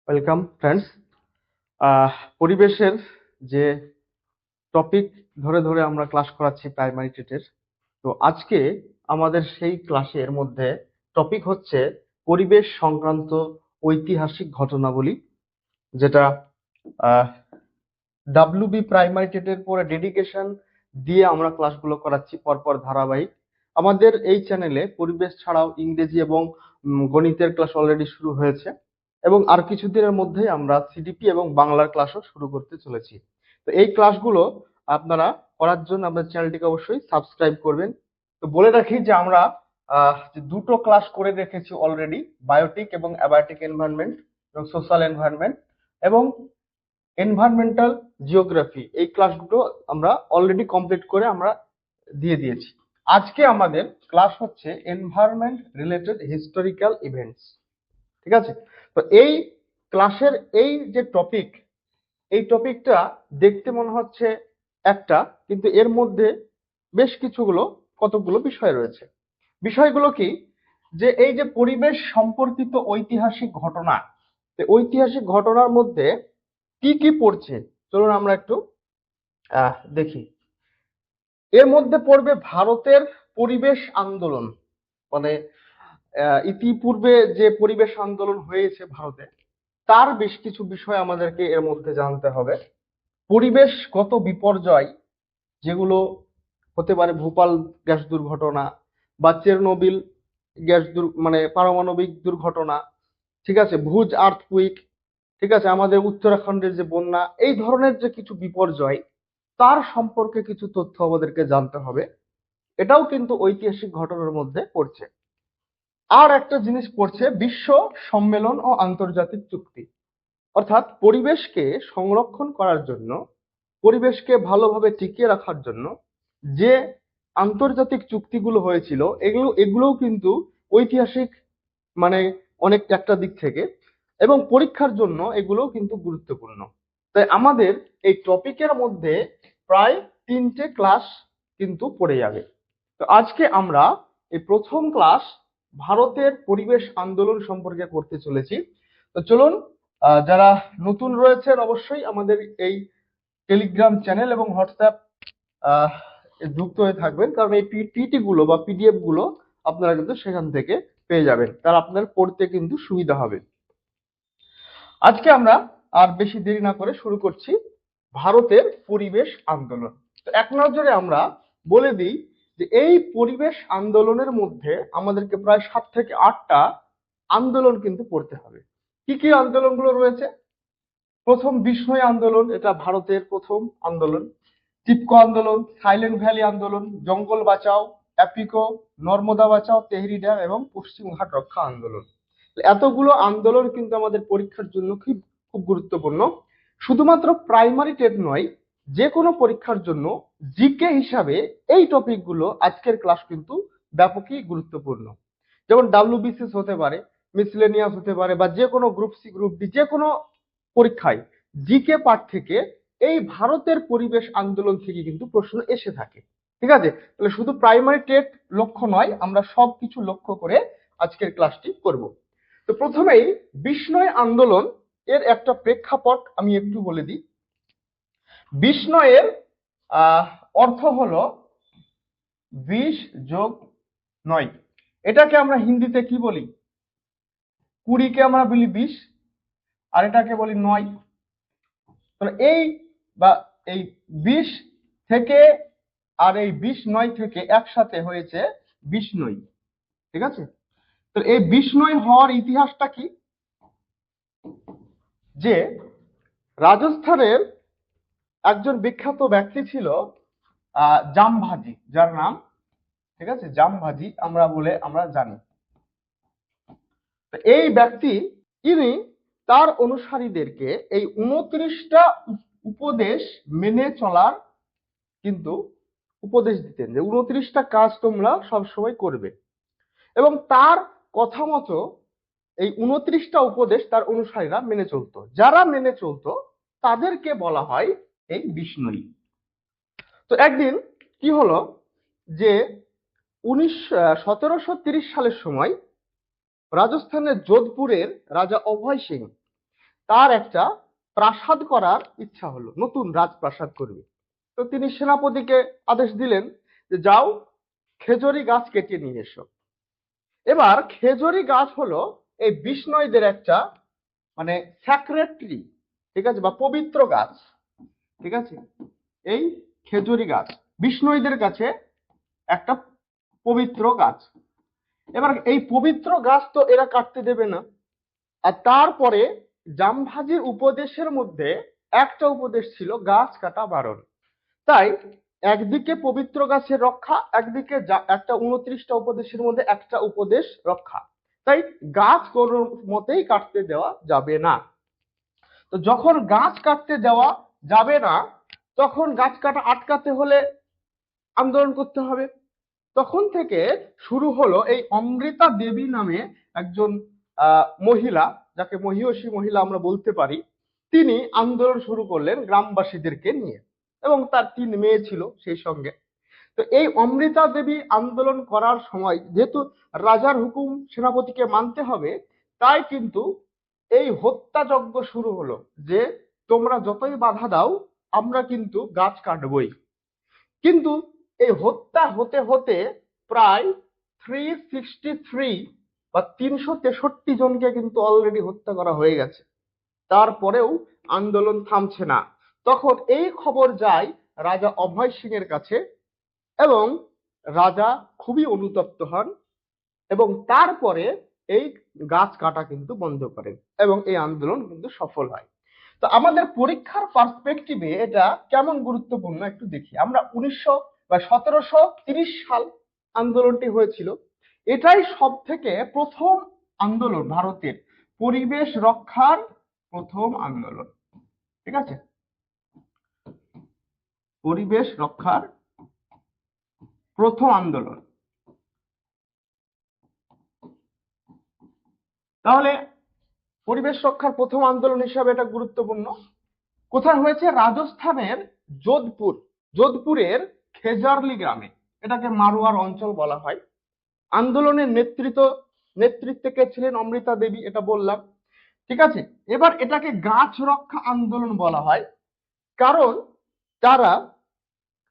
Welcome friends. পরিবেশের যে topic ধরে ধরে আমরা ক্লাস করাচ্ছি প্রাইমারি টেটের, তো আজকে আমাদের সেই ক্লাসের মধ্যে টপিক হচ্ছে পরিবেশ সংক্রান্ত ঐতিহাসিক ঘটনাবলী, যেটা ডাব্লিউবি প্রাইমারি টেটের পরে ডেডিকেশন দিয়ে আমরা ক্লাসগুলো করাচ্ছি পরপর ধারাবাহিক। আমাদের এই চ্যানেলে পরিবেশ ছাড়াও ইংরেজি এবং গণিতের ক্লাস অলরেডি শুরু হয়েছে, এবং আর কিছুদিনের মধ্যেই আমরা সিডিপি এবং বাংলার ক্লাসও শুরু করতে চলেছি। তো এই ক্লাসগুলো আপনারা করার জন্য আপনার চ্যানেলটিকে অবশ্যই সাবস্ক্রাইব করবেন। তো বলে রাখি যে আমরা যে দুটো ক্লাস করে রেখেছি অলরেডি, বায়োটিক এবং অ্যাবায়োটিক এনভায়রনমেন্ট এবং সোশ্যাল এনভায়রনমেন্ট এবং এনভায়রনমেন্টাল জিওগ্রাফি, এই ক্লাসগুলো আমরা অলরেডি কমপ্লিট করে আমরা দিয়ে দিয়েছি। আজকে আমাদের ক্লাস হচ্ছে এনভায়রনমেন্ট রিলেটেড হিস্টোরিক্যাল ইভেন্টস। ঠিক আছে, তো এই ক্লাসের এই যে টপিক, এই টপিকটা দেখতে মনে হচ্ছে একটা, কিন্তু এর মধ্যে বেশ কতগুলো বিষয় রয়েছে। বিষয়গুলো কি, যে এই যে পরিবেশ সম্পর্কিত ঐতিহাসিক ঘটনা, ঐতিহাসিক ঘটনার মধ্যে কি কি পড়ছে চলুন আমরা একটু দেখি। এর মধ্যে পড়বে ভারতের পরিবেশ আন্দোলন, মানে ইতিপূর্বে যে পরিবেশ আন্দোলন হয়েছে ভারতে, তার বেশ কিছু বিষয় আমাদেরকে এর মধ্যে জানতে হবে। পরিবেশগত বিপর্যয়, যেগুলো হতে পারে ভোপাল গ্যাস দুর্ঘটনা বা চেরনোবিল মানে পারমাণবিক দুর্ঘটনা, ঠিক আছে, ভুজ আর্থকুইক, ঠিক আছে, আমাদের উত্তরাখণ্ডের যে বন্যা, এই ধরনের যে কিছু বিপর্যয়, তার সম্পর্কে কিছু তথ্য আমাদেরকে জানতে হবে। এটাও কিন্তু ঐতিহাসিক ঘটনার মধ্যে পড়ছে। আর একটা জিনিস পড়ছে বিশ্ব সম্মেলন ও আন্তর্জাতিক চুক্তি, অর্থাৎ পরিবেশকে সংরক্ষণ করার জন্য, পরিবেশকে ভালোভাবে টিকিয়ে রাখার জন্য যে আন্তর্জাতিক চুক্তিগুলো হয়েছিল, এগুলোও কিন্তু ঐতিহাসিক, মানে অনেক একটা দিক থেকে, এবং পরীক্ষার জন্য এগুলোও কিন্তু গুরুত্বপূর্ণ। তাই আমাদের এই টপিকের মধ্যে প্রায় 3টে ক্লাস কিন্তু পড়ে যাবে। তো আজকে আমরা এই প্রথম ক্লাস ভারতের পরিবেশ আন্দোলন সম্পর্কে করতে চলেছি। তো চলুন, যারা নতুন রয়েছেন অবশ্যই আমাদের এই টেলিগ্রাম চ্যানেল এবং হোয়াটসঅ্যাপ যুক্ত হয়ে থাকবেন, কারণ এই পিটি গুলো বা পিডিএফ গুলো আপনারা কিন্তু সেখান থেকে পেয়ে যাবেন, তার আপনার পড়তে কিন্তু সুবিধা হবে। আজকে আমরা আর বেশি দেরি না করে শুরু করছি ভারতের পরিবেশ আন্দোলন। তো এক নজরে আমরা বলে দিই যে এই পরিবেশ আন্দোলনের মধ্যে আমাদেরকে প্রায় 7 থেকে 8টা আন্দোলন কিন্তু পড়তে হবে। কি কি আন্দোলনগুলো রয়েছে? প্রথম বিষ্ণুই আন্দোলন, এটা ভারতের প্রথম আন্দোলন। টিপকো আন্দোলন, সাইলেন্ট ভ্যালি আন্দোলন, জঙ্গল বাঁচাও, অ্যাপিকো, নর্মদা বাঁচাও, তেহরি ড্যাম এবং পশ্চিম ঘাট রক্ষা আন্দোলন। এতগুলো আন্দোলন কিন্তু আমাদের পরীক্ষার জন্য খুব খুব গুরুত্বপূর্ণ। শুধুমাত্র প্রাইমারি টেট নয়, যে কোনো পরীক্ষার জন্য জিকে হিসাবে এই টপিকগুলো আজকের ক্লাস কিন্তু ব্যাপকই গুরুত্বপূর্ণ। যেমন ডাব্লিউবিসিএস হতে পারে, মিসলেনিয়াস হতে পারে, বা যে কোনো গ্রুপ সি, গ্রুপ ডি, যে কোনো পরীক্ষায় জিকে পার্ট থেকে এই ভারতের পরিবেশ আন্দোলন থেকে কিন্তু প্রশ্ন এসে থাকে। ঠিক আছে, তাহলে শুধু প্রাইমারি টেট লক্ষ্য নয়, আমরা সবকিছু লক্ষ্য করে আজকের ক্লাসটি করব। তো প্রথমেই বিষ্ণয় আন্দোলন এর একটা প্রেক্ষাপট আমি একটু বলে দিই। বিষ্ণয়ের অর্থ হলো 20+9। এটাকে আমরা হিন্দিতে কি বলি? 20কে আমরা বলি 20, আর এটাকে বলি 9। তাহলে এই 20 থেকে আর এই 20-9 থেকে একসাথে হয়েছে বিষ্ণই। ঠিক আছে, তো এই বিষ্ণই হওয়ার ইতিহাসটা কি? যে রাজস্থানের একজন বিখ্যাত ব্যক্তি ছিল জামভাজি, যার নাম, ঠিক আছে, জামভাজি আমরা জানি। এই ব্যক্তি, ইনি তার অনুসারীদেরকে এই 29টা উপদেশ মেনে চলার কিন্তু উপদেশ দিতেন, যে 29টা কাজ তোমরা সবসময় করবে, এবং তার কথা মতো এই 29টা উপদেশ তার অনুসারীরা মেনে চলতো। যারা মেনে চলতো তাদেরকে বলা হয় এই বিষ্ণুই। তো একদিন কি হলো, যে 1730 সালের সময় রাজস্থানের যোধপুরের রাজা অভয় সিং তার একটা প্রাসাদ করার ইচ্ছা হলো, নতুন রাজপ্রাসাদ করবে। তো তিনি সেনাপতিকে আদেশ দিলেন যে যাও, খেজুরি গাছ কেটে নিয়ে এসো। এবার খেজুরি গাছ হলো এই বিষ্ণুদের একটা মানে স্যাক্রেড ট্রি, ঠিক আছে, বা পবিত্র গাছ, ঠিক আছে। এই খেজুরি গাছ বিষ্ণুদের কাছে একটা পবিত্র গাছ। এবার এই পবিত্র গাছ তো এরা কাটতে দেবে না। আর তারপরে জামভাজির উপদেশের মধ্যে একটা উপদেশ ছিল গাছ কাটা বারণ। তাই একদিকে পবিত্র গাছের রক্ষা, একদিকে একটা 29টা উপদেশের মধ্যে একটা উপদেশ রক্ষা। তাই গাছ কোন মতেই কাটতে দেওয়া যাবে না। তো যখন গাছ কাটতে দেওয়া যাবে না, তখন গাছ কাটা আটকাতে হলে আন্দোলন করতে হবে। তখন থেকে শুরু হলো এই অমৃতা দেবী নামে একজন মহিলা, যাকে মহিষী মহিলা আমরা বলতে পারি, তিনি আন্দোলন শুরু করলেন গ্রামবাসীদেরকে নিয়ে, এবং তার 3 মেয়ে ছিল সেই সঙ্গে। তো এই অমৃতা দেবী আন্দোলন করার সময় যেহেতু রাজার হুকুম সেনাপতিকে মানতে হবে, তাই কিন্তু এই হত্যাযজ্ঞ শুরু হলো যে তোমরা যতই বাধা দাও আমরা কিন্তু গাছ কাটবই। কিন্তু এই হত্যা হতে হতে প্রায় 363 বা 363 জনকে কিন্তু অলরেডি হত্যা করা হয়ে গেছে। তারপরেও আন্দোলন থামছে না। তখন এই খবর যায় রাজা অভয় সিং এর কাছে, এবং রাজা খুবই অনুতপ্ত হন, এবং তারপরে এই গাছ কাটা কিন্তু বন্ধ করেন, এবং এই আন্দোলন কিন্তু সফল হয়। তো আমাদের পরীক্ষার পার্সপেক্টিভে এটা কেমন গুরুত্বপূর্ণ একটু দেখি আমরা। 1730 সাল আন্দোলনটি হয়েছিল। এটাই সব থেকে প্রথম আন্দোলন, ভারতের পরিবেশ রক্ষার প্রথম আন্দোলন, ঠিক আছে, পরিবেশ রক্ষার প্রথম আন্দোলন। তাহলে পরিবেশ রক্ষার প্রথম আন্দোলন হিসাবে এটা গুরুত্বপূর্ণ। কোথায় হয়েছে? রাজস্থানের যোধপুরের খেজারলি গ্রামে, এটাকে মারোয়ার অঞ্চল বলা হয়। আন্দোলনের নেতৃত্বে কে ছিলেন? অমৃতা দেবী, এটা বললাম, ঠিক আছে। এবার এটাকে গাছ রক্ষা আন্দোলন বলা হয়, কারণ তারা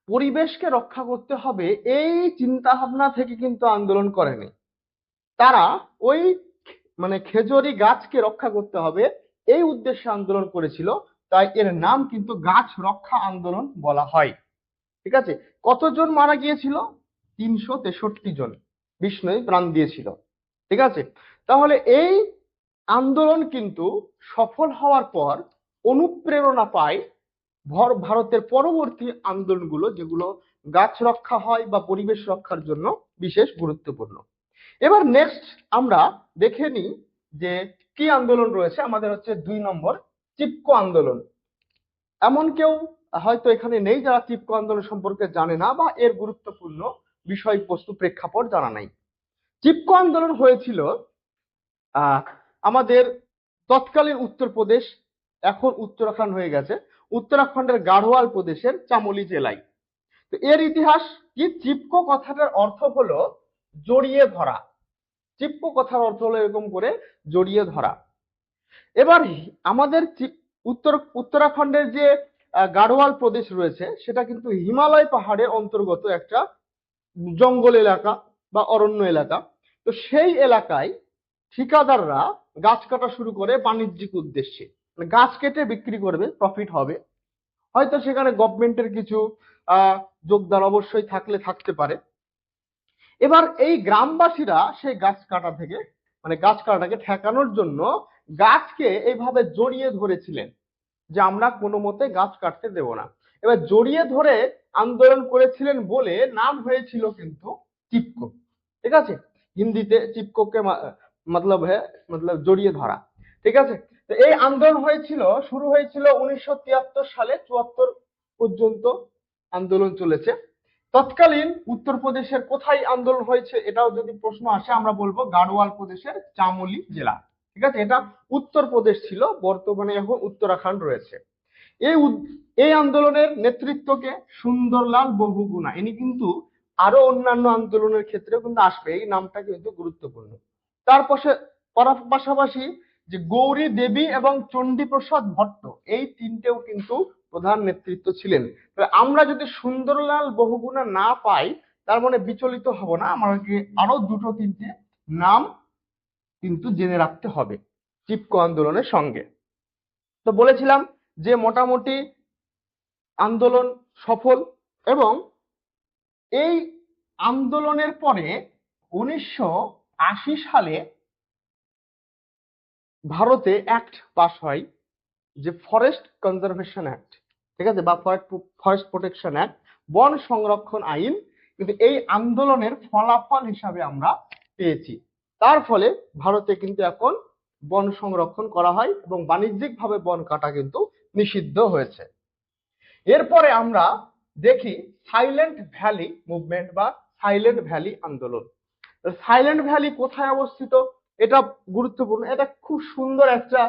পরিবেশকে রক্ষা করতে হবে এই চিন্তা ভাবনা থেকে কিন্তু আন্দোলন করেনি। তারা ওই খেজুরি গাছকে রক্ষা করতে হবে এই উদ্দেশ্যে আন্দোলন করেছিল। তাই এর নাম কিন্তু গাছ রক্ষা আন্দোলন বলা হয়, ঠিক আছে। কতজন মারা গিয়েছিল? 363 জন বিষ্ণুই প্রাণ দিয়েছিল, ঠিক আছে। তাহলে এই আন্দোলন কিন্তু সফল হওয়ার পর অনুপ্রেরণা পায় ভারতের পরবর্তী আন্দোলনগুলো, যেগুলো গাছ রক্ষা হয় বা পরিবেশ রক্ষার জন্য বিশেষ গুরুত্বপূর্ণ। এবার নেক্সট আমরা দেখে নিই যে কি আন্দোলন রয়েছে আমাদের। হচ্ছে 2 নম্বর, চিপকো আন্দোলন। এমন কেউ হয়তো এখানে নেই যারা চিপকো আন্দোলন সম্পর্কে জানে না বা এর গুরুত্বপূর্ণ বিষয়বস্তু প্রেক্ষাপট জানা নাই। চিপকো আন্দোলন হয়েছিল আমাদের তৎকালীন উত্তরপ্রদেশ, এখন উত্তরাখণ্ড হয়ে গেছে, উত্তরাখণ্ডের গাড়োয়াল প্রদেশের চামোলি জেলায়। তো এর ইতিহাস কি? চিপকো কথাটার অর্থ হলো জড়িয়ে ধরা। চিপকো কথার অর্থ হলো এরকম করে জড়িয়ে ধরা। এবার আমাদের উত্তরাখণ্ডের যে গাড়োয়াল প্রদেশ রয়েছে সেটা কিন্তু হিমালয় পাহাড়ের অন্তর্গত একটা জঙ্গল এলাকা বা অরণ্য এলাকা। তো সেই এলাকায় ঠিকাদাররা গাছ কাটা শুরু করে বাণিজ্যিক উদ্দেশ্যে, গাছ কেটে বিক্রি করবে, প্রফিট হবে। হয়তো সেখানে গভর্নমেন্টের কিছু যোগদান অবশ্যই থাকতে পারে। এবার এই গ্রামবাসীরা সেই গাছ কাটাটাকে ঠেকানোর জন্য গাছকে এইভাবে জড়িয়ে ধরেছিলেন যে আমরা কোনো মতে গাছ কাটতে দেব না। এবার জড়িয়ে ধরে আন্দোলন করেছিলেন বলে নাম হয়েছিল কিন্তু চিপকো, ঠিক আছে। হিন্দিতে চিপকোকে মতলব জড়িয়ে ধরা, ঠিক আছে। তো এই আন্দোলন শুরু হয়েছিল 1973 সালে, 74 পর্যন্ত আন্দোলন চলেছে। তৎকালীন উত্তরপ্রদেশের কোথায় আন্দোলন হয়েছে এটাও যদি প্রশ্ন আসে আমরা বলবো গাড়োয়াল প্রদেশের চামোলি জেলা, ঠিক আছে। এটা উত্তরপ্রদেশ ছিল, বর্তমানে এখন উত্তরাখণ্ড রয়েছে। এই আন্দোলনের নেতৃত্বকে সুন্দরলাল বহুগুণা, ইনি কিন্তু আরো অন্যান্য আন্দোলনের ক্ষেত্রেও কিন্তু আসবে, এই নামটা কিন্তু গুরুত্বপূর্ণ। তার পাশাপাশি যে গৌরী দেবী এবং চণ্ডীপ্রসাদ ভট্ট, এই তিনটেও কিন্তু প্রধান নেতৃত্ব ছিলেন। তাহলে আমরা যদি সুন্দরলাল বহুগুণা না পাই, তার মানে বিচলিত হব না, আমাকে আরো দুটো তিনটে নাম কিন্তু জেনে রাখতে হবে চিপকো আন্দোলনের সঙ্গে। তো বলেছিলাম যে মোটামুটি আন্দোলন সফল, এবং এই আন্দোলনের পরে 1980 সালে ভারতে অ্যাক্ট পাস হয়, যে ফরেস্ট কনজারভেশন অ্যাক্ট, ঠিক আছে, বা ফরেস্ট প্রোটেকশন অ্যাক্ট, বন সংরক্ষণ আইন। কিন্তু এই আন্দোলনের ফলাফল হিসাবে আমরা পেয়েছি, তার ফলে ভারতে কিন্তু এখন বন সংরক্ষণ করা হয় এবং বাণিজ্যিকভাবে বন কাটা কিন্তু নিষিদ্ধ হয়েছে। এরপরে আমরা দেখি সাইলেন্ট ভ্যালি মুভমেন্ট বা সাইলেন্ট ভ্যালি আন্দোলন। সাইলেন্ট ভ্যালি কোথায় অবস্থিত, এটা গুরুত্বপূর্ণ। এটা খুব সুন্দর একটা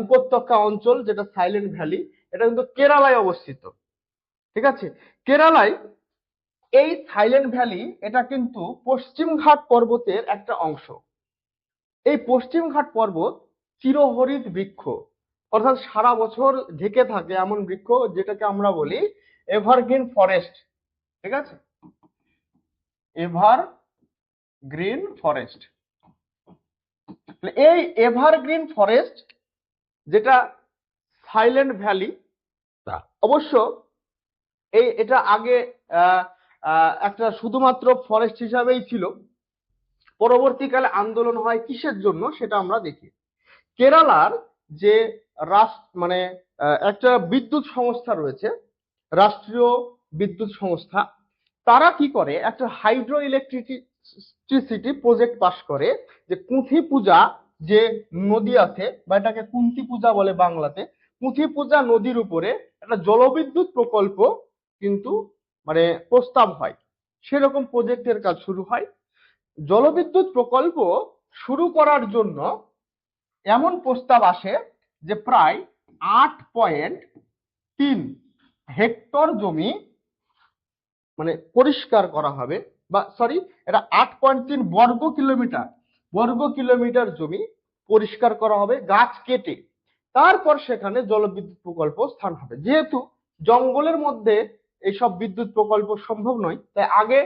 উপত্যকা অঞ্চল, যেটা সাইলেন্ট ভ্যালি, এটা কিন্তু কেরালায় অবস্থিত, ঠিক আছে। কেরালায় এই সাইলেন্ট ভ্যালি, এটা কিন্তু পশ্চিমঘাট পর্বতের একটা অংশ। এই পশ্চিমঘাট পর্বত চিরহরিৎ বৃক্ষ, অর্থাৎ সারা বছর ঢেকে থাকে এমন বৃক্ষ, যেটাকে আমরা বলি এভারগ্রিন ফরেস্ট, ঠিক আছে, এভারগ্রিন ফরেস্ট। এই এভারগ্রিন ফরেস্ট, যেটা সাইলেন্ট ভ্যালি, অবশ্য এটা আগে একটা শুধুমাত্র ফরেস্ট হিসাবেই ছিল। পরবর্তীকালে আন্দোলন হয় কিসের জন্য, সেটা আমরা দেখি। কেরালার যে মানে একটা বিদ্যুৎ সংস্থা রয়েছে, রাষ্ট্রীয় বিদ্যুৎ সংস্থা, তারা কি করে, একটা হাইড্রো ইলেকট্রিসিটি প্রজেক্ট পাস করে, যে কুথি পূজা যে নদী আছে, বা এটাকে কুন্তি পূজা বলে বাংলাতে, কুথি পূজা নদীর উপরে একটা জলবিদ্যুৎ প্রকল্প কিন্তু মানে প্রস্তাব হয়। সেরকম প্রজেক্টের কাজ শুরু হয়। জলবিদ্যুৎ প্রকল্প শুরু করার জন্য এমন প্রস্তাব আসে যে প্রায় 8.3 হেক্টর জমি মানে পরিষ্কার করা হবে, বা সরি, এটা 8.3 বর্গ কিলোমিটার জমি পরিষ্কার করা হবে গাছ কেটে। তারপর সেখানে জলবিদ্যুৎ প্রকল্প স্থান হবে। যেহেতু জঙ্গলের মধ্যে এইসব বিদ্যুৎ প্রকল্প সম্ভব নয়, তাই আগে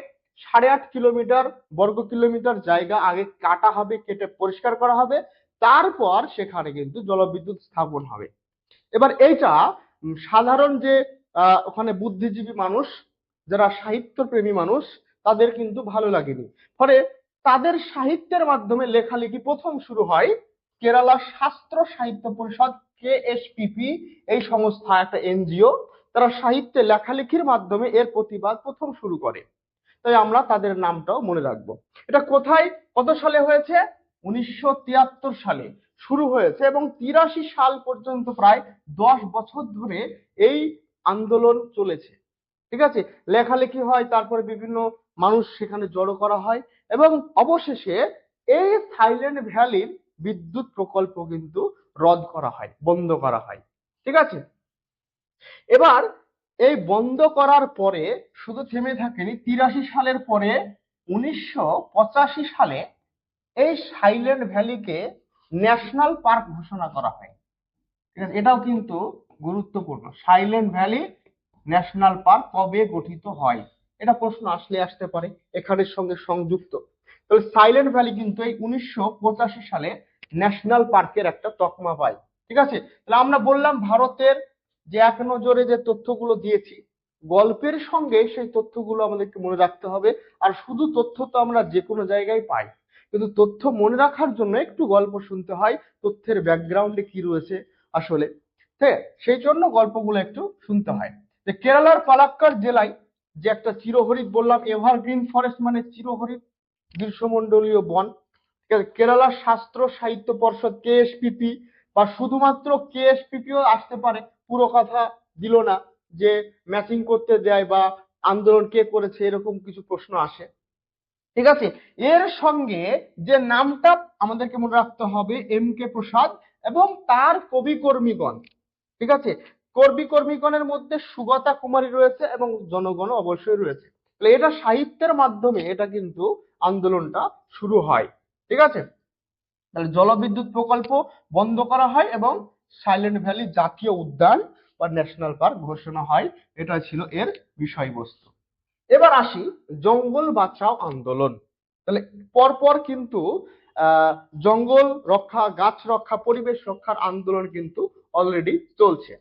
8.5 বর্গ কিলোমিটার জায়গা আগে কাটা হবে, কেটে পরিষ্কার করা হবে, তারপর সেখানে কিন্তু জলবিদ্যুৎ স্থাপন হবে। এবার এইটা সাধারণ যে ওখানে বুদ্ধিজীবী মানুষ, যারা সাহিত্য প্রেমী মানুষ, তাদের কিন্তু ভালো লাগেনি। ফলে তাদের সাহিত্যের মাধ্যমে লেখালেখি প্রথম শুরু হয় কেরালা শাস্ত্র সাহিত্য পরিষদ, KSPP, এই সংস্থা একটা এনজিও, তারা সাহিত্যে লেখালেখির মাধ্যমে এর প্রতিবাদ প্রথম শুরু করে। তাই আমরা তাদের নামটাও মনে রাখবো। এটা কোথায় কত সালে হয়েছে, 1973 সালে শুরু হয়েছে, এবং 83 সাল পর্যন্ত প্রায় 10 বছর ধরে এই আন্দোলন চলেছে, ঠিক আছে। লেখালেখি হয়, তারপরে বিভিন্ন মানুষ সেখানে জড়ো করা হয়, এবং অবশেষে এই সাইলেন্ট ভ্যালির বিদ্যুৎ প্রকল্প কিন্তু রদ করা হয়, বন্ধ করা হয়, ঠিক আছে। এবার এই বন্ধ করার পরে শুধু থেমে থাকেনি, 83 সালের পরে 1985 সালে এই সাইলেন্ট ভ্যালিকে ন্যাশনাল পার্ক ঘোষণা করা হয়, ঠিক আছে। এটাও কিন্তু গুরুত্বপূর্ণ, সাইলেন্ট ভ্যালি ন্যাশনাল পার্ক কবে গঠিত হয়, এটা প্রশ্ন আসতে পারে, এখানের সঙ্গে সংযুক্ত। তবে সাইলেন্ট ভ্যালি কিন্তু এই 1985 সালে ন্যাশনাল পার্কের একটা তকমা পায়, ঠিক আছে। তাহলে আমরা বললাম ভারতের যে এক নজরে যে তথ্যগুলো দিয়েছি, গল্পের সঙ্গে সেই তথ্যগুলো আমাদেরকে মনে রাখতে হবে। আর শুধু তথ্য তো আমরা যে কোনো জায়গায় পাই, কিন্তু তথ্য মনে রাখার জন্য একটু গল্প শুনতে হয়, তথ্যের ব্যাকগ্রাউন্ডে কি রয়েছে আসলে, ঠিক, সেই জন্য গল্পগুলো একটু শুনতে হয়। যে কেরালার পালাক্কাড় জেলায় যে একটা চিরহরিৎ, বললাম এভারগ্রিন ফরেস্ট মানে চিরহরিৎ গ্রীষ্মমণ্ডলীয় বন, কেরালা শাস্ত্র সাহিত্য পর্ষদ, KSPP, বা শুধুমাত্র KSPP ও আসতে পারে, পুরো কথা দিল না, যে ম্যাচিং করতে দেয় বা আন্দোলন কে করেছে, এরকম কিছু প্রশ্ন আসে, ঠিক আছে। এর সঙ্গে যে নামটা আমাদেরকে মনে রাখতে হবে, MK প্রসাদ এবং তার কবি কর্মীগণ, ঠিক আছে। কবি কর্মীগণের মধ্যে সুগতা কুমারী রয়েছে এবং জনগণ অবশ্যই রয়েছে। তাহলে এটা সাহিত্যের মাধ্যমে এটা কিন্তু আন্দোলনটা শুরু হয়, ঠিক আছে। তাহলে জলবিদ্যুৎ প্রকল্প বন্ধ করা হয় এবং সাইলেন্ট ভ্যালি জাতীয় উদ্যান বা ন্যাশনাল পার্ক ঘোষণা হয়। এটা ছিল এর বিষয়বস্তু। এবার আসি জঙ্গল বাঁচাও আন্দোলন। তাহলে পরপর কিন্তু জঙ্গল রক্ষা, গাছ রক্ষা, পরিবেশ রক্ষার আন্দোলন কিন্তু অলরেডি চলছে।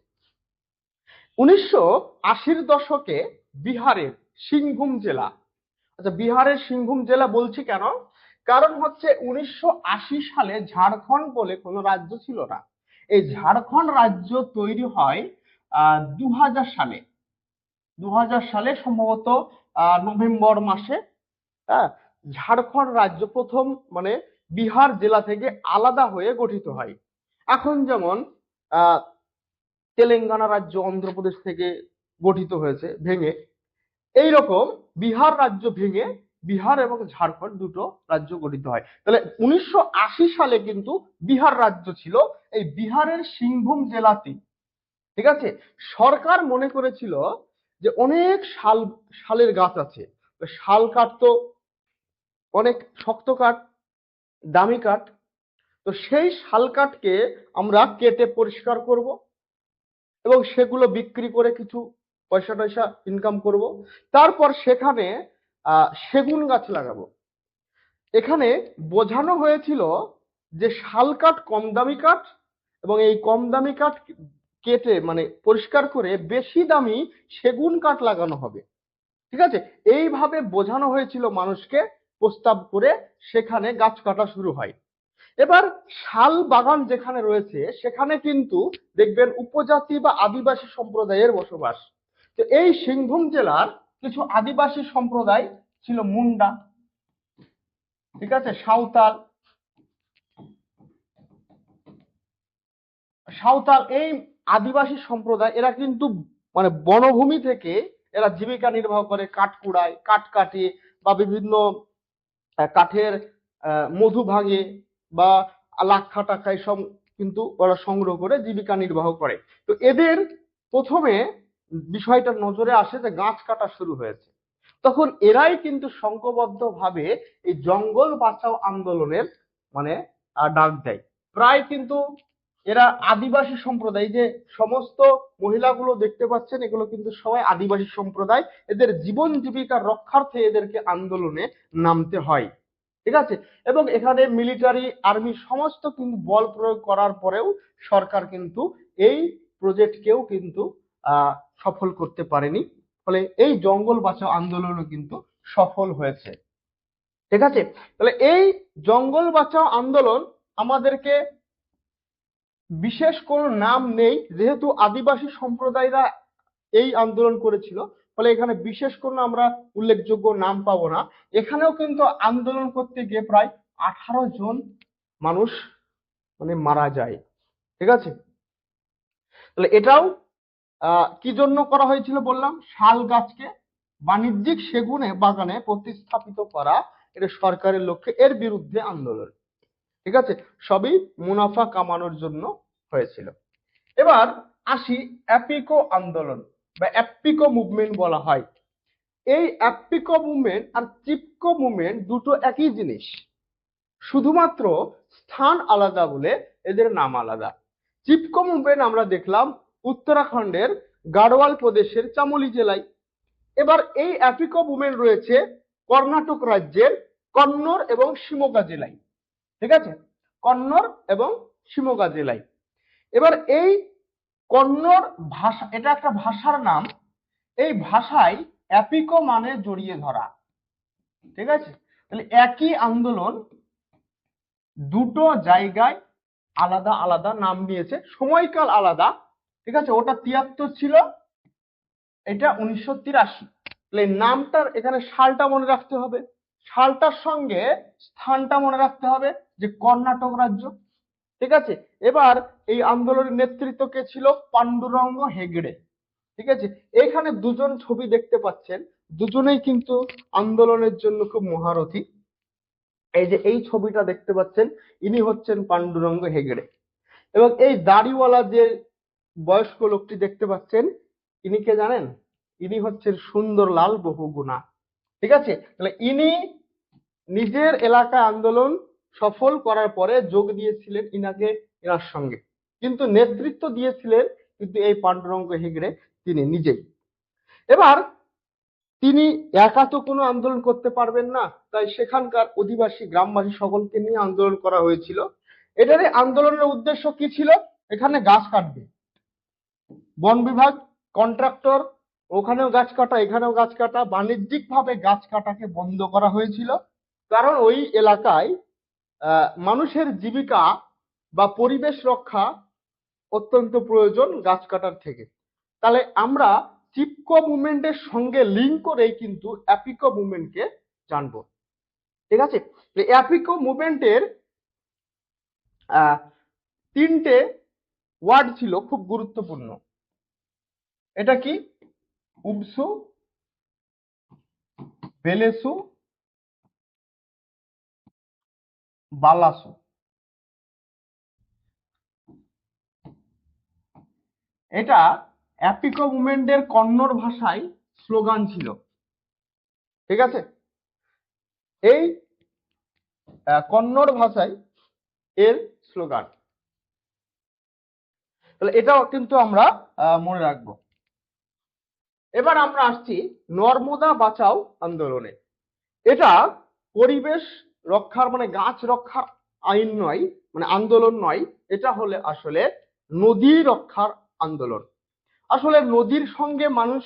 1980-র দশকে বিহারের সিংভূম জেলা, আচ্ছা বিহারের সিংভূম জেলা বলছি কেন, কারণ হচ্ছে 1980 সালে ঝাড়খণ্ড বলে কোনো রাজ্য ছিল না। এই ঝাড়খণ্ড রাজ্য তৈরি হয় 2000 সালে। 2000 সালে সম্ভবত নভেম্বর মাসে। হ্যাঁ, ঝাড়খণ্ড রাজ্য প্রথম মানে বিহার জেলা থেকে আলাদা হয়ে গঠিত হয়। এখন যেমন তেলেঙ্গানা রাজ্য অন্ধ্রপ্রদেশ থেকে গঠিত হয়েছে ভেঙে, এইরকম বিহার রাজ্য ভেঙে বিহার এবং ঝাড়খণ্ড দুটো রাজ্য গঠিত হয়। তাহলে 1980 সালে কিন্তু বিহার রাজ্য ছিল এই বিহারের সিংভূম জেলাতে। ঠিক আছে, সরকার মনে করেছিল যে অনেক শালের গাছ আছে, শাল কাঠ তো অনেক শক্ত কাঠ, দামি কাঠ, তো সেই শাল কাঠকে আমরা কেটে পরিষ্কার করব এবং সেগুলো বিক্রি করে কিছু পয়সা টয়সা ইনকাম করব। তারপর সেখানে সেগুন গাছ লাগাবো। এখানে বোঝানো হয়েছিল যে শাল কাঠ কম দামি কাঠ এবং এই কম দামি কাঠ কেটে মানে পরিষ্কার করে বেশি দামি সেগুন কাঠ লাগানো হবে। ঠিক আছে, এইভাবে বোঝানো হয়েছিল মানুষকে, প্রস্তাব করে সেখানে গাছ কাটা শুরু হয়। এবার শাল বাগান যেখানে রয়েছে সেখানে কিন্তু দেখবেন উপজাতি বা আদিবাসী সম্প্রদায়ের বসবাস। তো এই সিংভূম জেলার কিছু আদিবাসী সম্প্রদায় ছিল মুন্ডা, ঠিক আছে, সাঁওতাল, এই আদিবাসী সম্প্রদায় এরা কিন্তু মানে বনভূমি থেকে এরা জীবিকা নির্বাহ করে, কাঠ কুড়ায়, কাঠ কাটে বা বিভিন্ন কাঠের মধু ভাঙে বা লাক্ষা টাকা এসব কিন্তু ওরা সংগ্রহ করে জীবিকা নির্বাহ করে। তো এদের প্রথমে বিষয়টা নজরে আসে যে গাছ কাটা শুরু হয়েছে, তখন এরাই কিন্তু সংঘবদ্ধ ভাবে এই জঙ্গল বাঁচাও আন্দোলনের মানে ডাক দেয়। প্রায় কিন্তু এরা আদিবাসী সম্প্রদায়, যে সমস্ত মহিলাগুলো দেখতে পাচ্ছেন এগুলো কিন্তু সবাই আদিবাসী সম্প্রদায়, এদের জীবন জীবিকার রক্ষার্থে এদেরকে আন্দোলনে নামতে হয়। ঠিক আছে, এবং এখানে মিলিটারি আর্মি সমস্ত কিন্তু বল প্রয়োগ করার পরেও সরকার কিন্তু এই প্রজেক্টকেও কিন্তু সফল করতে পারেনি। ফলে এই জঙ্গল বাঁচাও আন্দোলনও কিন্তু সফল হয়েছে। ঠিক আছে, তাহলে এই জঙ্গল বাঁচাও আন্দোলন আমাদেরকে বিশেষ কোনো নাম নেই, যেহেতু আদিবাসী সম্প্রদায়রা এই আন্দোলন করেছিল, ফলে এখানে বিশেষ কোনো আমরা উল্লেখযোগ্য নাম পাবো না। এখানেও কিন্তু আন্দোলন করতে গিয়ে প্রায় 18 জন মানুষ মানে মারা যায়। ঠিক আছে, তাহলে এটাও কি জন্য করা হয়েছিল বললাম, শাল গাছকে বাণিজ্যিক সেগুনে বাগানে প্রতিস্থাপিত করা, এটা সরকারের লক্ষ্যে, এর বিরুদ্ধে আন্দোলন। ঠিক আছে, সবই মুনাফা কামানোর জন্য হয়েছিল। এবার আসি অ্যাপিকো আন্দোলন বা অ্যাপিকো মুভমেন্ট বলা হয়। এই অ্যাপিকো মুভমেন্ট আর চিপকো মুভমেন্ট দুটো একই জিনিস, শুধুমাত্র স্থান আলাদা বলে এদের নাম আলাদা। চিপকো মুভমেন্ট আমরা দেখলাম উত্তরাখণ্ডের গাড়োয়াল প্রদেশের চামোলি জেলায়। এবার এই অ্যাপিকো মুভমেন্ট রয়েছে কর্ণাটক রাজ্যের কন্নড় এবং শিমোগা জেলায়। ঠিক আছে, কন্নড় এবং শিমোগা জেলায়। এবার এই কন্নড় ভাষা, এটা একটা ভাষার নাম, এই ভাষায় অ্যাপিকো মানে জড়িয়ে ধরা। ঠিক আছে, তাহলে একই আন্দোলন দুটো জায়গায় আলাদা আলাদা নাম নিয়েছে, সময়কাল আলাদা। ঠিক আছে, ওটা 73 ছিল, এটা 1983। তাহলে নামটার এখানে সালটা মনে রাখতে হবে, সালটার সঙ্গে স্থানটা মনে রাখতে হবে, যে কর্ণাটক রাজ্য। ঠিক আছে, এবার এই আন্দোলনের নেতৃত্ব কে ছিল, পান্ডুরঙ্গ হেগড়ে। ঠিক আছে, এখানে দুজন ছবি দেখতে পাচ্ছেন, দুজনেই কিন্তু আন্দোলনের জন্য খুব মহারথী। এই যে এই ছবিটা দেখতে পাচ্ছেন, ইনি হচ্ছেন পান্ডুরঙ্গ হেগড়ে, এবং এই দাড়িওয়ালা যে বয়স্ক লোকটি দেখতে পাচ্ছেন, ইনি কে জানেন, ইনি হচ্ছেন সুন্দরলাল বহুগুণা। ঠিক আছে, তাহলে ইনি নিজের এলাকায় আন্দোলন সফল করার পরে যোগ দিয়েছিলেন এনার সঙ্গে, কিন্তু নেতৃত্ব দিয়েছিলেন কিন্তু এই পান্ডুরঙ্গ হেগড়ে তিনি নিজেই। এবার তিনি একা তো কোনো আন্দোলন করতে পারবেন না, তাই সেখানকার অধিবাসী গ্রামবাসী সকলকে নিয়ে আন্দোলন করা হয়েছিল। এটারে আন্দোলনের উদ্দেশ্য কি ছিল? এখানে গাছ কাটবে, বন বিভাগ, কন্ট্রাক্টর, ওখানেও গাছ কাটা, এখানেও গাছ কাটা, বাণিজ্যিক ভাবে গাছ কাটাকে বন্ধ করা হয়েছিল। কারণ ওই এলাকায় মানুষের জীবিকা বা পরিবেশ রক্ষা অত্যন্ত প্রয়োজন গাছ কাটার থেকে। তাহলে আমরা চিপকো মুভমেন্টের সঙ্গে লিঙ্ক করেই কিন্তু অ্যাপিকো মুভমেন্টকে জানবো। ঠিক আছে, অ্যাপিকো মুভমেন্টের তিনটে ওয়ার্ড ছিল খুব গুরুত্বপূর্ণ। এটা কি? উবসু, বেলেসু, বালাসু। এটা অ্যাপিকো মুভমেন্টের কন্নড় ভাষায় স্লোগান ছিল। ঠিক আছে, এই কন্নড় ভাষায় এর স্লোগান। তাহলে এটাও কিন্তু আমরা মনে রাখবো। এবার আমরা আসছি নর্মদা বাঁচাও আন্দোলনে। এটা পরিবেশ রক্ষার মানে গাছ রক্ষার আইন নয়, মানে আন্দোলন নয়, এটা হলে আসলে নদী রক্ষার আন্দোলন। আসলে নদীর সঙ্গে মানুষ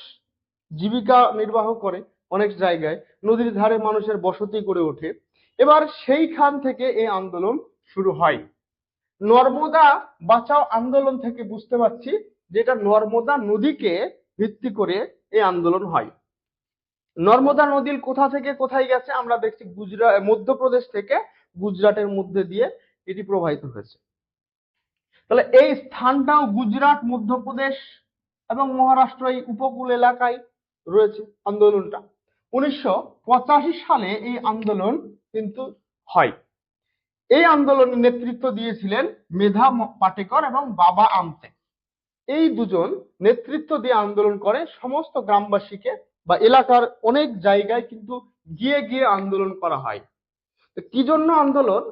জীবিকা নির্বাহ করে, অনেক জায়গায় নদীর ধারে মানুষের বসতি গড়ে ওঠে। এবার সেইখান থেকে এই আন্দোলন শুরু হয়। নর্মদা বাঁচাও আন্দোলন থেকে বুঝতে পারছি যে এটা নর্মদা নদীকে ভিত্তি করে এই আন্দোলন হয়। নর্মদা নদী কোথা থেকে কোথায় গেছে আমরা দেখছি, গুজরাট, মধ্যপ্রদেশ থেকে গুজরাটের মধ্যে দিয়ে এটি প্রবাহিত হয়েছে। তাহলে এই স্থানটাও গুজরাট, মধ্যপ্রদেশ এবং মহারাষ্ট্র এই উপকূল এলাকায় রয়েছে আন্দোলনটা। 1985 সালে এই আন্দোলন কিন্তু হয়। এই আন্দোলনের নেতৃত্ব দিয়েছিলেন মেধা পাটেকর এবং বাবা আমতে। এই দুজন নেতৃত্ব দিয়ে আন্দোলন করে, সমস্ত গ্রামবাসীকে বা এলাকার অনেক জায়গায় কিন্তু গিয়ে গিয়ে আন্দোলন করা হয়। কি জন্য আন্দোলন?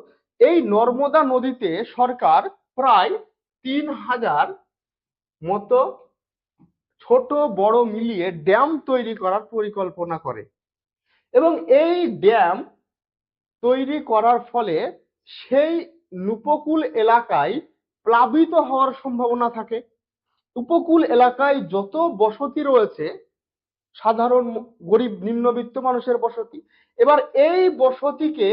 এই নর্মদা নদীতে সরকার প্রায় 3000 মতো ছোট বড় মিলিয়ে ড্যাম তৈরি করার পরিকল্পনা করে, এবং এই ড্যাম তৈরি করার ফলে সেই উপকূল এলাকায় প্লাবিত হওয়ার সম্ভাবনা থাকে। উপকূল এলাকায় যত বসতি রয়েছে, সাধারণ গরিব নিম্নবিত্ত মানুষের বসতি, এবার এই বসতিকে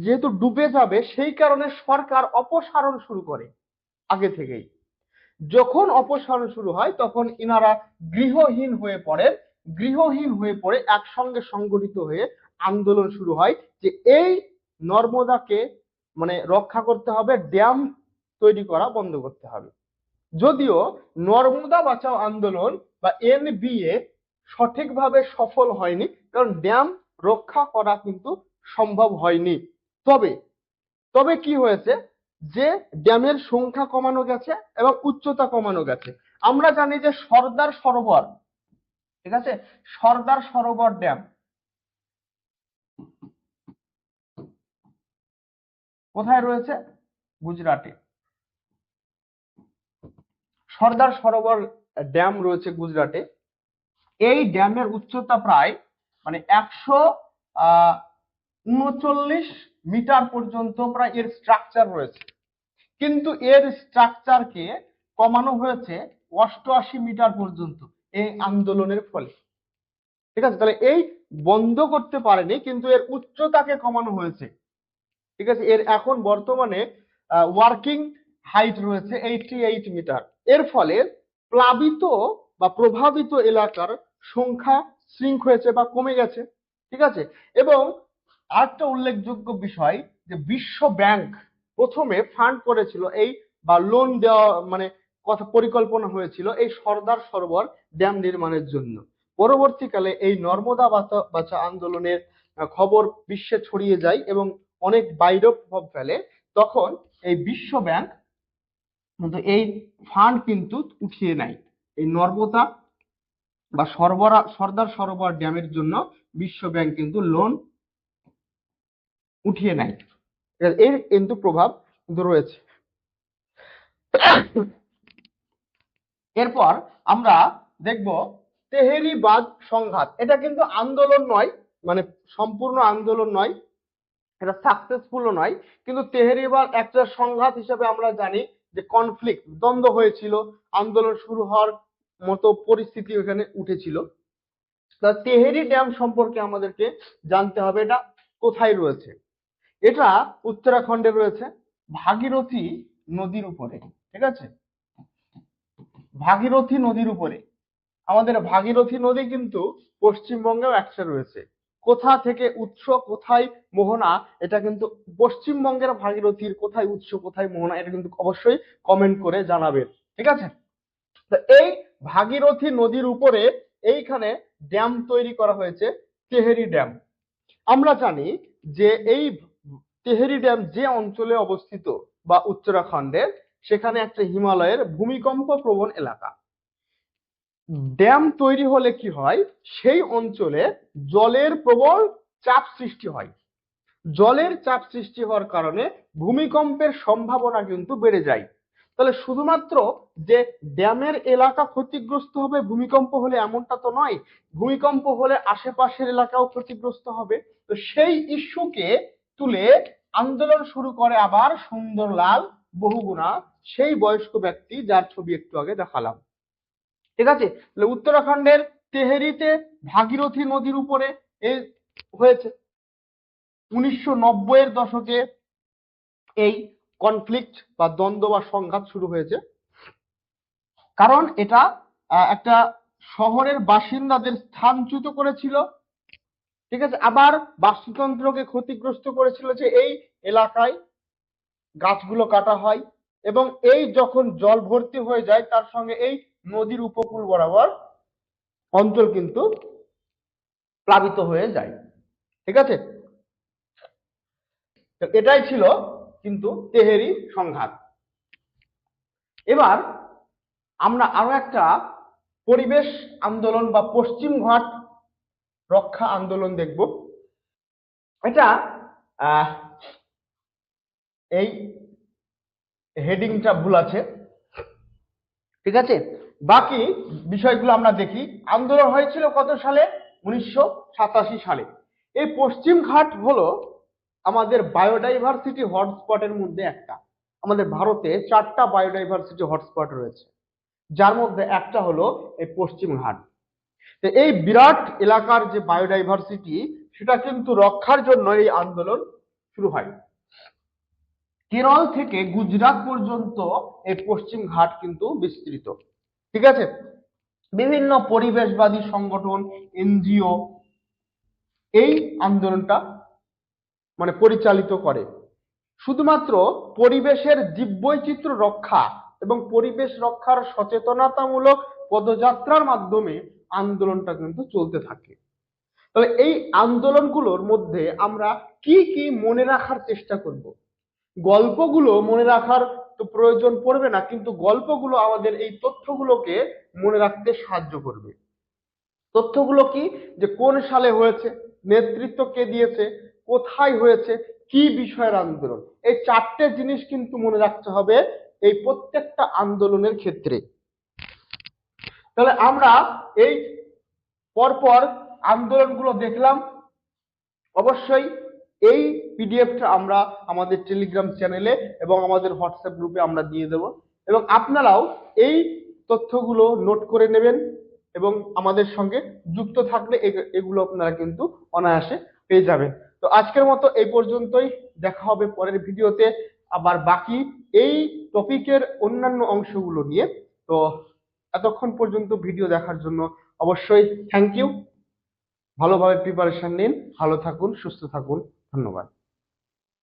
যেহেতু ডুবে যাবে, সেই কারণে সরকার অপসারণ শুরু করে আগে থেকেই। যখন অপসারণ শুরু হয় তখন ইনারা গৃহহীন হয়ে পড়ে। গৃহহীন হয়ে পড়ে একসঙ্গে সংগঠিত হয়ে আন্দোলন শুরু হয় যে এই নর্মদাকে মানে রক্ষা করতে হবে, ড্যাম তৈরি করা বন্ধ করতে হবে। যদিও নর্মদা বাঁচাও আন্দোলন বা এনবিএ সঠিকভাবে সফল হয়নি, কারণ ড্যাম রক্ষা করা কিন্তু সম্ভব হয়নি। তবে তবে কি হয়েছে, যে ড্যামের সংখ্যা কমানো গেছে এবং উচ্চতা কমানো গেছে। আমরা জানি যে সর্দার সরোবর, ঠিক আছে, সর্দার সরোবর ড্যাম কোথায় রয়েছে? গুজরাটে। সর্দার সরোবর ড্যাম রয়েছে গুজরাটে। এই ড্যামের উচ্চতা প্রায় মানে 139 মিটার পর্যন্ত প্রায় এর স্ট্রাকচার রয়েছে, কিন্তু এর স্ট্রাকচারকে কমানো হয়েছে 88 মিটার পর্যন্ত এই আন্দোলনের ফলে। ঠিক আছে, তাহলে এই বন্ধ করতে পারেনি, কিন্তু এর উচ্চতাকে কমানো হয়েছে। ঠিক আছে, এর এখন বর্তমানে ওয়ার্কিং হাইট রয়েছে 88 মিটার। এর ফলে প্লাবিত বা প্রভাবিত এলাকার সংখ্যা শ্রিঙ্ক হয়েছে বা কমে গেছে। ঠিক আছে, এবং আরেকটা উল্লেখযোগ্য বিষয় যে বিশ্ব ব্যাংক প্রথমে ফান্ড করেছিল এই বা লোন দেওয়া মানে কথা পরিকল্পনা হয়েছিল এই সর্দার সরোবর ড্যাম নির্মাণের জন্য। পরবর্তীকালে এই নর্মদা বাঁচা আন্দোলনের খবর বিশ্বে ছড়িয়ে যায় এবং অনেক বাইরেও প্রভাব ফেলে। তখন এই বিশ্ব ব্যাংক কিন্তু এই ফান্ড কিন্তু উঠিয়ে নেয়। এই নর্মদা বা সর্দার সরোবর ড্যামের জন্য বিশ্ব ব্যাংক কিন্তু লোন উঠিয়ে নেয়। ঠিক আছে, এর কিন্তু প্রভাব কিন্তু রয়েছে। এরপর আমরা দেখব তেহরিবাদ সংঘাত। এটা কিন্তু আন্দোলন নয়, মানে সম্পূর্ণ আন্দোলন নয়, এটা সাকসেসফুলও নয়, কিন্তু তেহরিবাদ একটা সংঘাত হিসেবে আমরা জানি যে কনফ্লিক্ট, দ্বন্দ্ব হয়েছিল, আন্দোলন শুরু হওয়ার মতো পরিস্থিতি ওখানে উঠেছিল। তা তেহরি ড্যাম সম্পর্কে আমাদেরকে জানতে হবে, এটা কোথায় রয়েছে। এটা উত্তরাখণ্ডে রয়েছে, ভাগীরথী নদীর উপরে। ঠিক আছে, ভাগীরথী নদীর উপরে। আমাদের ভাগীরথী নদী কিন্তু পশ্চিমবঙ্গেও একটা রয়েছে। কোথা থেকে উৎস, কোথায় মোহনা, এটা কিন্তু পশ্চিমবঙ্গের ভাগীরথীর কোথায় উৎস, কোথায় মোহনা, এটা কিন্তু অবশ্যই কমেন্ট করে জানাবেন। ঠিক আছে, তো এই ভাগীরথী নদীর উপরে এইখানে ড্যাম তৈরি করা হয়েছে, তেহরি ড্যাম। আমরা জানি যে এই তেহরি ড্যাম যে অঞ্চলে অবস্থিত বা উত্তরাখণ্ডের, সেখানে একটা হিমালয়ের ভূমিকম্প প্রবণ এলাকা। ড্যাম তৈরি হলে কি হয়, সেই অঞ্চলে জলের প্রবল চাপ সৃষ্টি হয়। জলের চাপ সৃষ্টি হওয়ার কারণে ভূমিকম্পের সম্ভাবনা কিন্তু বেড়ে যায়। তাহলে শুধুমাত্র যে ড্যামের এলাকা ক্ষতিগ্রস্ত হবে ভূমিকম্প হলে এমনটা তো নয়, ভূমিকম্প হলে আশেপাশের এলাকাও ক্ষতিগ্রস্ত হবে। তো সেই ইস্যুকে তুলে আন্দোলন শুরু করে আবার সুন্দরলাল বহুগুণা, সেই বয়স্ক ব্যক্তি যার ছবি একটু আগে দেখালাম। ঠিক আছে, উত্তরাখণ্ডের তেহরিতে ভাগীরথী নদীর উপরে এই হয়েছে। 1990-এর দশকে এই কনফ্লিক্ট বা দ্বন্দ্ব বা সংঘাত শুরু হয়েছে, কারণ এটা একটা শহরের বাসিন্দাদের স্থানচ্যুত করেছিল। ঠিক আছে, আবার বাস্তুতন্ত্রকে ক্ষতিগ্রস্ত করেছিল, যে এই এলাকায় গাছগুলো কাটা হয় এবং এই যখন জল ভর্তি হয়ে যায় তার সঙ্গে এই নদীর উপকূল বরাবর অঞ্চল কিন্তু প্লাবিত হয়ে যায়। ঠিক আছে, এটাই ছিল কিন্তু তেহরি সংঘাত। এবার আমরা আরো একটা পরিবেশ আন্দোলন বা পশ্চিম ঘাট রক্ষা আন্দোলন দেখব। এটা এই হেডিংটা ভুল আছে। ঠিক আছে, বাকি বিষয়গুলো আমরা দেখি। আন্দোলন হয়েছিল কত সালে? 1987 সালে। এই পশ্চিম ঘাট হলো আমাদের বায়োডাইভার্সিটি হটস্পটের মধ্যে একটা। আমাদের ভারতে 4টা বায়োডাইভার্সিটি হটস্পট রয়েছে, যার মধ্যে একটা হলো এই পশ্চিম ঘাট। তো এই বিরাট এলাকার যে বায়োডাইভার্সিটি, সেটা কিন্তু রক্ষার জন্য এই আন্দোলন শুরু হয়। কেরল থেকে গুজরাট পর্যন্ত এই পশ্চিম ঘাট কিন্তু বিস্তৃত। ঠিক আছে, বিভিন্ন পরিবেশবাদী সংগঠন, এনজিও এই আন্দোলনটা মানে পরিচালিত করে। শুধুমাত্র পরিবেশের জীববৈচিত্র্য রক্ষা এবং পরিবেশ রক্ষার সচেতনতামূলক পদযাত্রার মাধ্যমে আন্দোলনটা কিন্তু চলতে থাকে। তবে এই আন্দোলনগুলোর মধ্যে আমরা কি কি মনে রাখার চেষ্টা করব? গল্পগুলো মনে রাখার তো প্রয়োজন পড়বে না, কিন্তু গল্পগুলো আমাদের এই তথ্যগুলোকে মনে রাখতে সাহায্য করবে। তথ্যগুলো কি? যে কোন সালে হয়েছে, নেতৃত্ব কে দিয়েছে, কোথায় হয়েছে, কি বিষয়ের আন্দোলন, এই 4টে জিনিস কিন্তু মনে রাখতে হবে এই প্রত্যেকটা আন্দোলনের ক্ষেত্রে। তাহলে আমরা এই পরপর আন্দোলনগুলো দেখলাম। অবশ্যই এই পিডিএফটা আমরা আমাদের টেলিগ্রাম চ্যানেলে এবং আমাদের হোয়াটসঅ্যাপ গ্রুপে আমরা দিয়ে দেব, এবং আপনারাও এই তথ্যগুলো নোট করে নেবেন এবং আমাদের সঙ্গে যুক্ত থাকলে এগুলো আপনারা কিন্তু অনায়াসে পেয়ে যাবেন। তো আজকের মতো এই পর্যন্তই, দেখা হবে পরের ভিডিওতে আবার বাকি এই টপিকের অন্যান্য অংশগুলো নিয়ে। তো এতক্ষণ পর্যন্ত ভিডিও দেখার জন্য অবশ্যই থ্যাংক ইউ। ভালোভাবে প্রিপারেশন নিন, ভালো থাকুন, সুস্থ থাকুন, ধন্যবাদ।